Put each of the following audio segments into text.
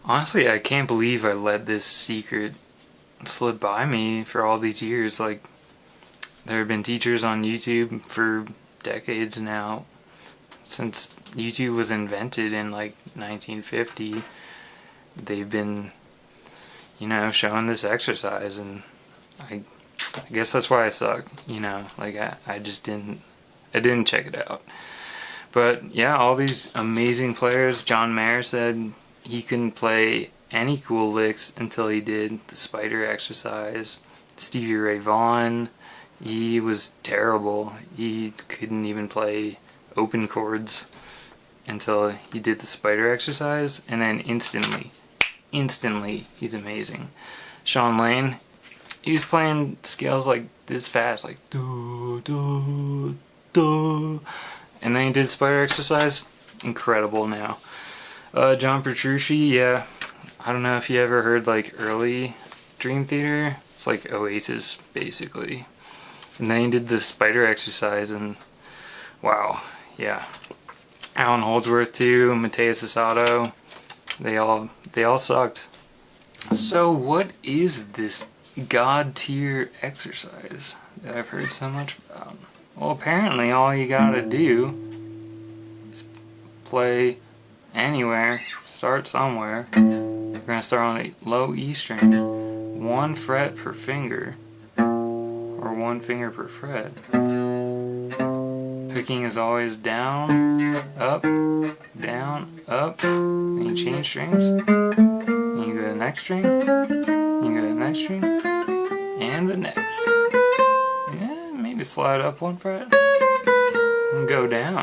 Honestly, I can't believe I let this secret slip by me for all these years. Like, there have been teachers on YouTube for decades now. Since YouTube was invented in like 1950, they've been, showing this exercise, and I guess that's why I suck, like I just didn't check it out. But yeah, all these amazing players. John Mayer said he couldn't play any cool licks until he did the spider exercise. Stevie Ray Vaughan, he was terrible. He couldn't even play open chords until he did the spider exercise, and then instantly, he's amazing. Sean Lane, he was playing scales like this fast, like do, do, do. And then he did spider exercise, incredible now. John Petrucci, yeah, I don't know if you ever heard like early Dream Theater. It's like Oasis, basically. And then he did the spider exercise, and wow, yeah. Alan Holdsworth too, Mateus Asado, they all sucked. So what is this god tier exercise that I've heard so much about? Well, apparently all you gotta do is play anywhere, start somewhere. You're gonna start on a low E string, 1 fret per finger, or 1 finger per fret. Picking is always down, up, and you change strings. And you go to the next string, you go to the next string, and the next. Yeah, maybe slide up 1 fret and go down.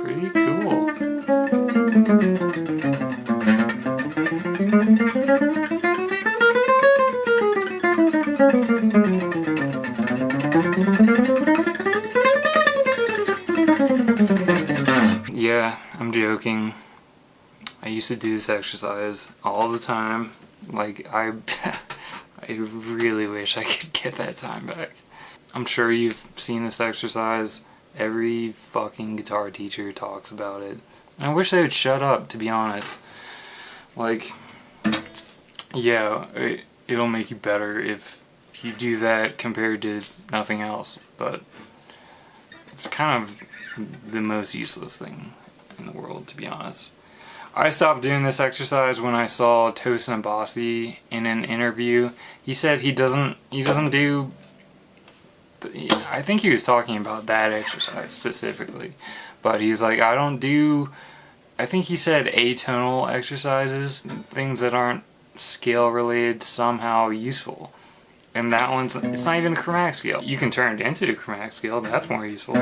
Pretty cool. Yeah, I'm joking. I used to do this exercise all the time. Like, I really wish I could get that time back. I'm sure you've seen this exercise. Every fucking guitar teacher talks about it. And I wish they would shut up, to be honest. Like, yeah, it'll make you better if you do that compared to nothing else. But it's kind of the most useless thing in the world, to be honest. I stopped doing this exercise when I saw Tosin Abasi in an interview. He said he doesn't do, I think he was talking about that exercise specifically, but he's like, I think he said atonal exercises, things that aren't scale related, somehow useful. And that one's, it's not even a chromatic scale. You can turn it into a chromatic scale, that's more useful.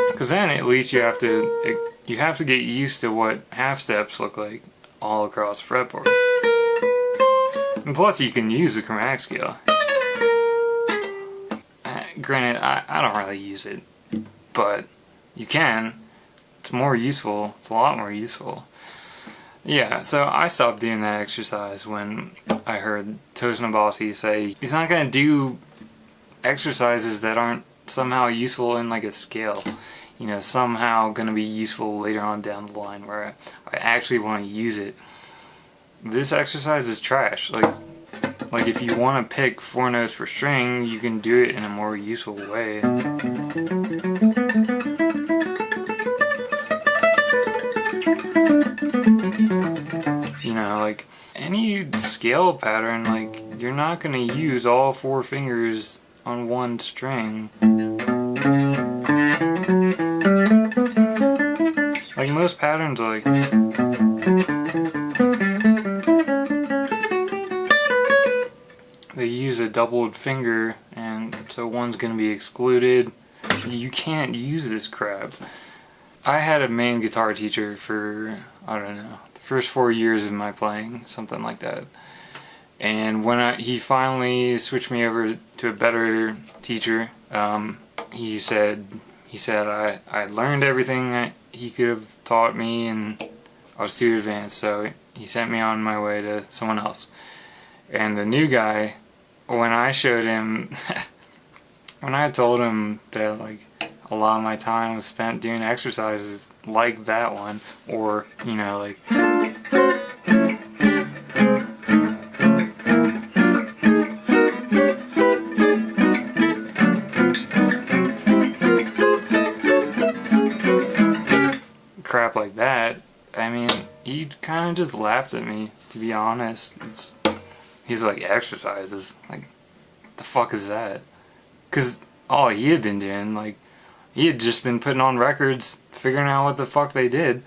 Because then at least you have to get used to what half steps look like all across the fretboard. And plus you can use the chromatic scale. Granted, I don't really use it, but you can. It's more useful. It's a lot more useful. Yeah, so I stopped doing that exercise when I heard Tosin Abasi say he's not going to do exercises that aren't somehow useful in like a scale. Somehow going to be useful later on down the line where I actually want to use it. This exercise is trash. Like if you want to pick 4 notes per string, you can do it in a more useful way. Like any scale pattern, like you're not going to use all 4 fingers on 1 string. Like most patterns, like they use a doubled finger, and so one's going to be excluded. You can't use this crap. I had a main guitar teacher for, I don't know, the first 4 years of my playing, something like that. And when he finally switched me over to a better teacher, he said I learned everything that he could have taught me, and I was too advanced, so he sent me on my way to someone else. And the new guy, when I showed him, when I told him that like a lot of my time was spent doing exercises like that one, or you know, like crap like that, I mean, he kind of just laughed at me, to be honest. He's like, exercises? Like, the fuck is that? Because all he had been doing, like, he had just been putting on records, figuring out what the fuck they did,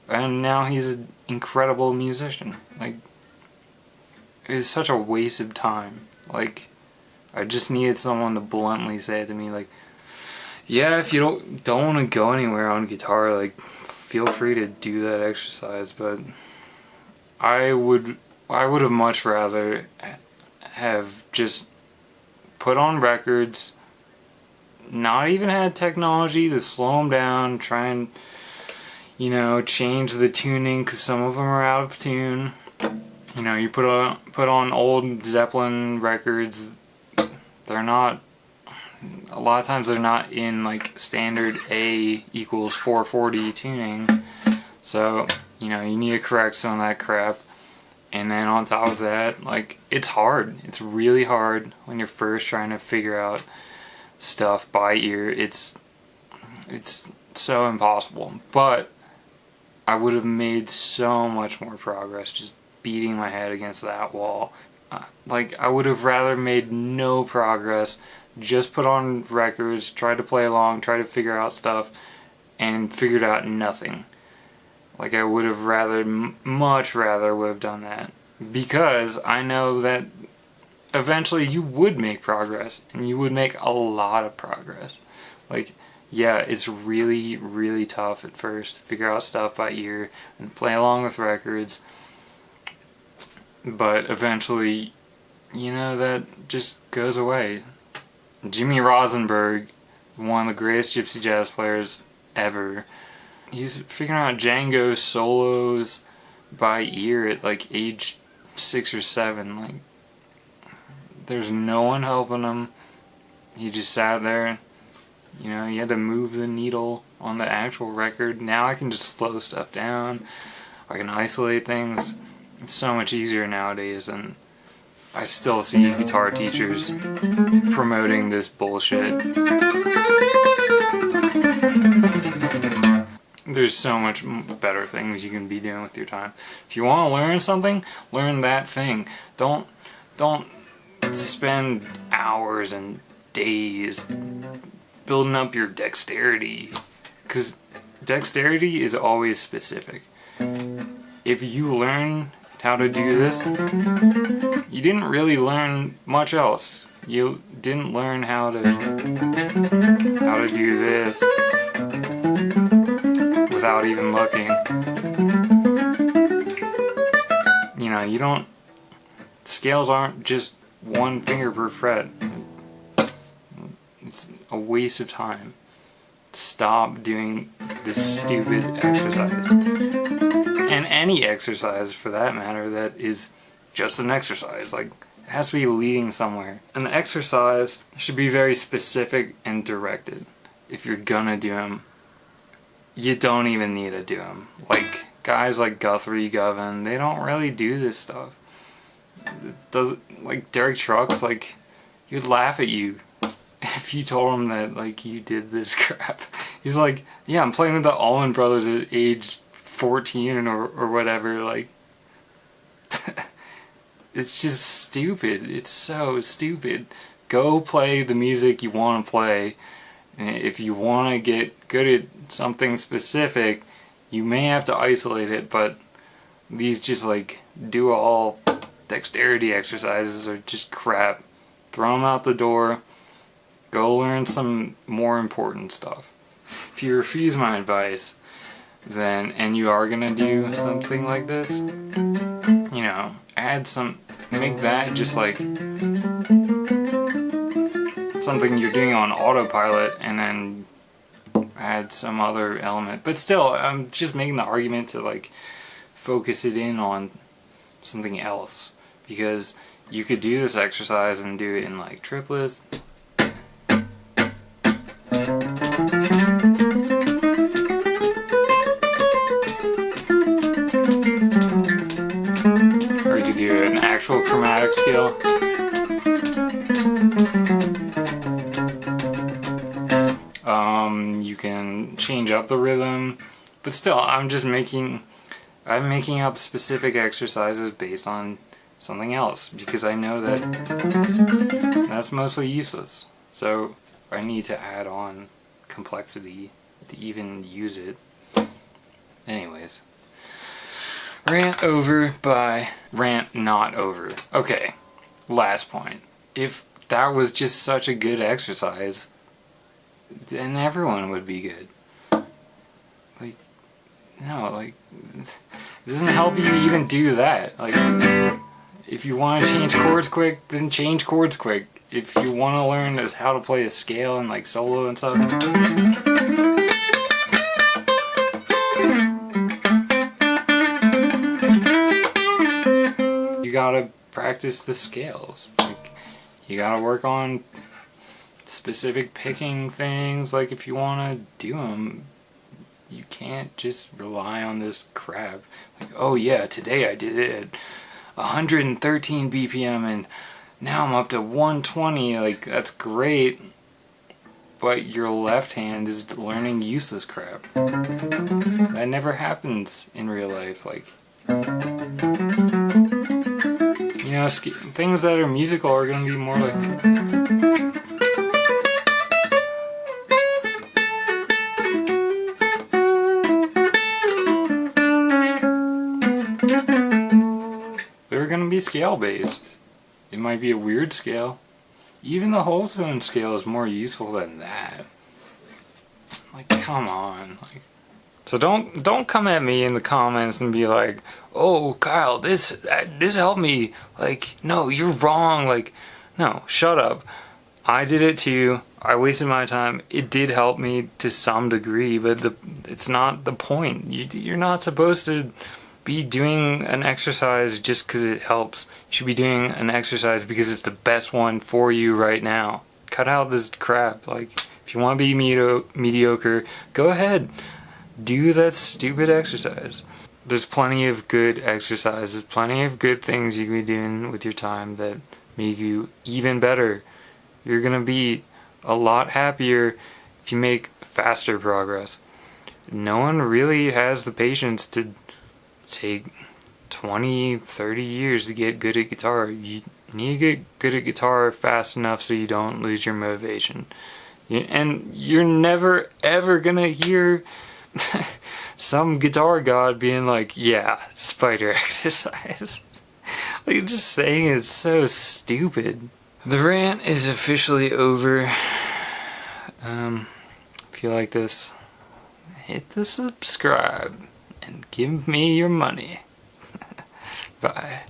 and now he's an incredible musician. Like, it was such a waste of time. Like, I just needed someone to bluntly say it to me, like, yeah, if you don't want to go anywhere on guitar, like, feel free to do that exercise, but I would have much rather have just put on records, not even had technology to slow them down, try and, you know, change the tuning, because some of them are out of tune. You know, you put on old Zeppelin records, they're not, a lot of times they're not in like standard A equals 440 tuning, so you know, you need to correct some of that crap. And then on top of that, like, it's hard, it's really hard when you're first trying to figure out stuff by ear. It's so impossible, but I would have made so much more progress just beating my head against that wall. Like, I would have rather made no progress, just put on records, try to play along, try to figure out stuff, and figured out nothing. Like, I would have much rather would have done that, because I know that eventually you would make progress, and you would make a lot of progress. Like, yeah, it's really, really tough at first to figure out stuff by ear and play along with records, but eventually, you know, that just goes away. Jimmy Rosenberg, one of the greatest gypsy jazz players ever, he's figuring out Django solos by ear at like age 6 or 7. Like, there's no one helping him. He just sat there. You know, he had to move the needle on the actual record. Now I can just slow stuff down. I can isolate things. It's so much easier nowadays, and I still see guitar teachers promoting this bullshit. There's so much better things you can be doing with your time. If you want to learn something, learn that thing. Don't spend hours and days building up your dexterity, because dexterity is always specific. If you learn how to do this, you didn't really learn much else. You didn't learn how to do this without even looking. You know, you don't, scales aren't just one finger per fret. It's a waste of time. Stop doing this stupid exercise. And any exercise, for that matter, that is just an exercise. Like, it has to be leading somewhere. An exercise should be very specific and directed. If you're gonna do them, you don't even need to do them. Like, guys like Guthrie Govan, they don't really do this stuff. Like, Derek Trucks, like, he'd laugh at you if you told him that, like, you did this crap. He's like, yeah, I'm playing with the Allman Brothers at age 14 or whatever. Like, it's just stupid. It's so stupid. Go play the music you want to play. And if you want to get good at something specific, you may have to isolate it, but these just, like, do all dexterity exercises are just crap. Throw them out the door. Go learn some more important stuff. If you refuse my advice, then, and you are gonna do something like this, you know, make that just like something you're doing on autopilot, and then add some other element. But still, I'm just making the argument to, like, focus it in on something else, because you could do this exercise and do it in like triplets. Or you could do an actual chromatic scale. You can change up the rhythm, but still, I'm making up specific exercises based on something else, because I know that that's mostly useless. So I need to add on complexity to even use it. Anyways, rant over by rant not over. Okay, last point. If that was just such a good exercise, then everyone would be good. Like, no, like, it doesn't help you to even do that. Like, if you want to change chords quick, then change chords quick. If you want to learn how to play a scale and like solo and stuff, you gotta practice the scales. Like, you gotta work on specific picking things. Like, if you want to do them, you can't just rely on this crap. Like, oh yeah, today I did it at 113 BPM and now I'm up to 120. Like, that's great, but your left hand is learning useless crap. That never happens in real life. Like, you know, things that are musical are gonna be more like... They're gonna be scale based. It might be a weird scale. Even the whole tone scale is more useful than that. Like, come on. Like, so don't come at me in the comments and be like, "Oh, Kyle, this helped me." Like, no, you're wrong. Like, no, shut up. I did it too. I wasted my time. It did help me to some degree, but it's not the point. You're not supposed to be doing an exercise just because it helps. You should be doing an exercise because it's the best one for you right now. Cut out this crap. Like, if you want to be mediocre, go ahead. Do that stupid exercise. There's plenty of good exercises, plenty of good things you can be doing with your time that make you even better. You're gonna be a lot happier if you make faster progress. No one really has the patience to take 20, 30 years to get good at guitar. You need to get good at guitar fast enough so you don't lose your motivation. And you're never ever gonna hear some guitar god being like, yeah, spider exercise. Like, just saying it's so stupid. The rant is officially over. If you like this, hit the subscribe and give me your money. Bye.